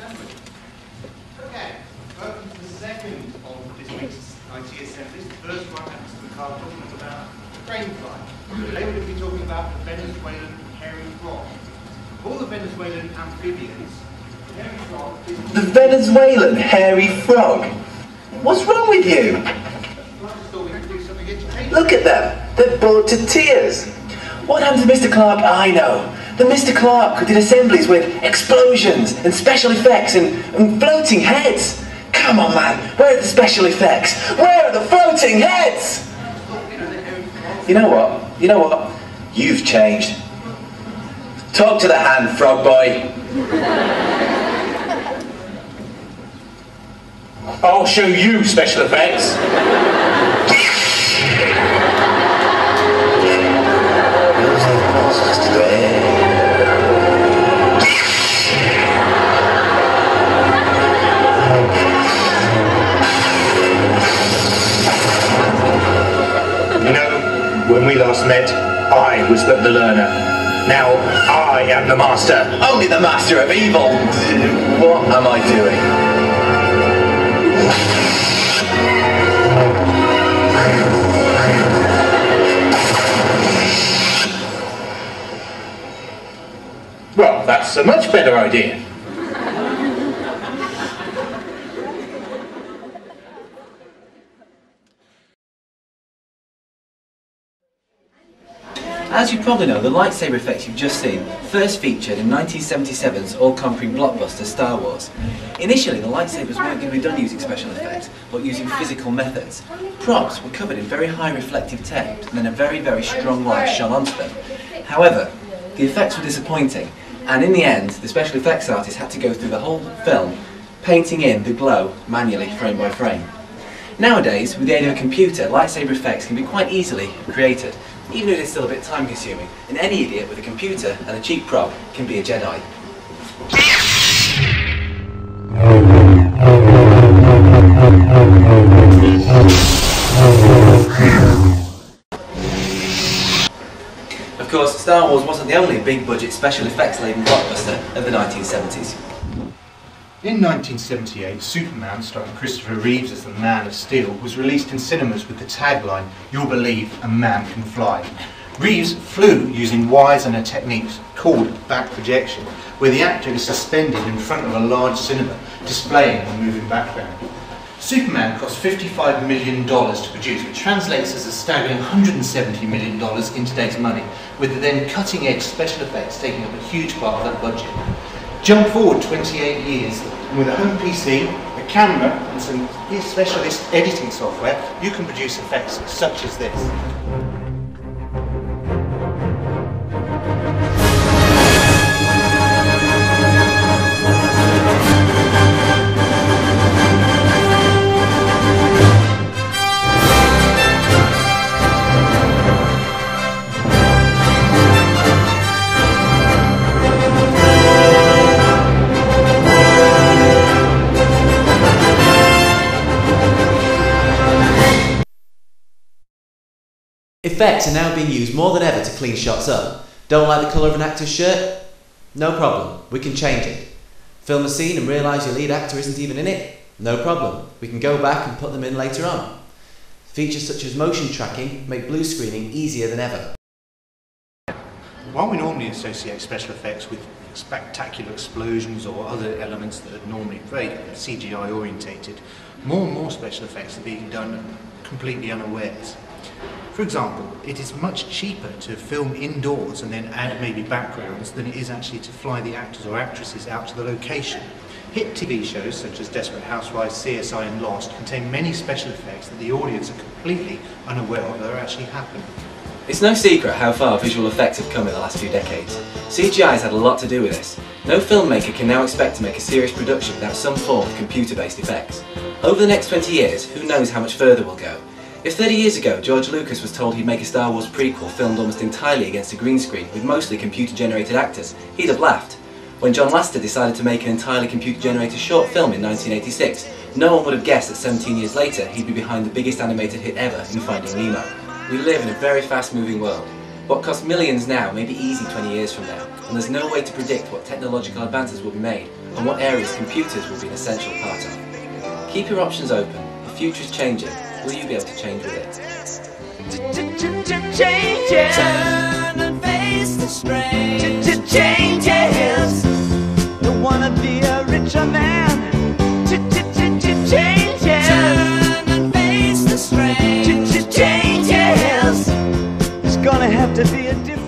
Okay, welcome to the second of this week's IT assemblies. The first one happens to be talking about brain fly. Today we're going to be talking about the Venezuelan hairy frog. Of all the Venezuelan amphibians, the hairy frog is... The Venezuelan hairy frog? What's wrong with you? Look at them. They're bored to tears. What happened to Mr. Clark? I know. The Mr. Clark who did assemblies with explosions and special effects and floating heads. Come on, man. Where are the special effects? Where are the floating heads? You know what? You know what? You've changed. Talk to the hand, frog boy. I'll show you special effects. You know, when we last met, I was but the learner. Now, I am the master. Only the master of evil. What am I doing? Well, that's a much better idea. As you probably know, the lightsaber effects you've just seen first featured in 1977's all-conquering blockbuster Star Wars. Initially, the lightsabers weren't going to be done using special effects, but using physical methods. Props were covered in very high reflective tape, and then a very, very strong light shone onto them. However, the effects were disappointing, and in the end, the special effects artist had to go through the whole film, painting in the glow manually, frame by frame. Nowadays, with the aid of a computer, lightsaber effects can be quite easily created, even if it's still a bit time consuming, and any idiot with a computer and a cheap prop can be a Jedi. Of course, Star Wars wasn't the only big budget special effects laden blockbuster of the 1970s. In 1978, Superman, starring Christopher Reeves as the Man of Steel, was released in cinemas with the tagline, "You'll believe a man can fly." Reeves flew using wires and a technique called back projection, where the actor is suspended in front of a large cinema, displaying a moving background. Superman cost $55 million to produce, which translates as a staggering $170 million in today's money, with the then cutting-edge special effects taking up a huge part of that budget. Jump forward 28 years, and with a home PC, a camera, and some specialist editing software, you can produce effects such as this. Effects are now being used more than ever to clean shots up. Don't like the colour of an actor's shirt? No problem, we can change it. Film a scene and realise your lead actor isn't even in it? No problem, we can go back and put them in later on. Features such as motion tracking make blue screening easier than ever. While we normally associate special effects with spectacular explosions or other elements that are normally very CGI orientated, more and more special effects are being done completely unawares. For example, it is much cheaper to film indoors and then add maybe backgrounds than it is actually to fly the actors or actresses out to the location. Hit TV shows such as Desperate Housewives, CSI and Lost contain many special effects that the audience are completely unaware of that are actually happening. It's no secret how far visual effects have come in the last few decades. CGI has had a lot to do with this. No filmmaker can now expect to make a serious production without some form of computer-based effects. Over the next 20 years, who knows how much further we'll go. If 30 years ago George Lucas was told he'd make a Star Wars prequel filmed almost entirely against a green screen with mostly computer-generated actors, he'd have laughed. When John Lasseter decided to make an entirely computer-generated short film in 1986, no one would have guessed that 17 years later he'd be behind the biggest animated hit ever in Finding Nemo. We live in a very fast-moving world. What costs millions now may be easy 20 years from now, and there's no way to predict what technological advances will be made and what areas computers will be an essential part of. Keep your options open. The future is changing. Will you be able to change with it? Changes. Turn and face the strain. Changes. Don't wanna be a richer man. Changes. Turn and face the strain. Changes. It's gonna have to be a different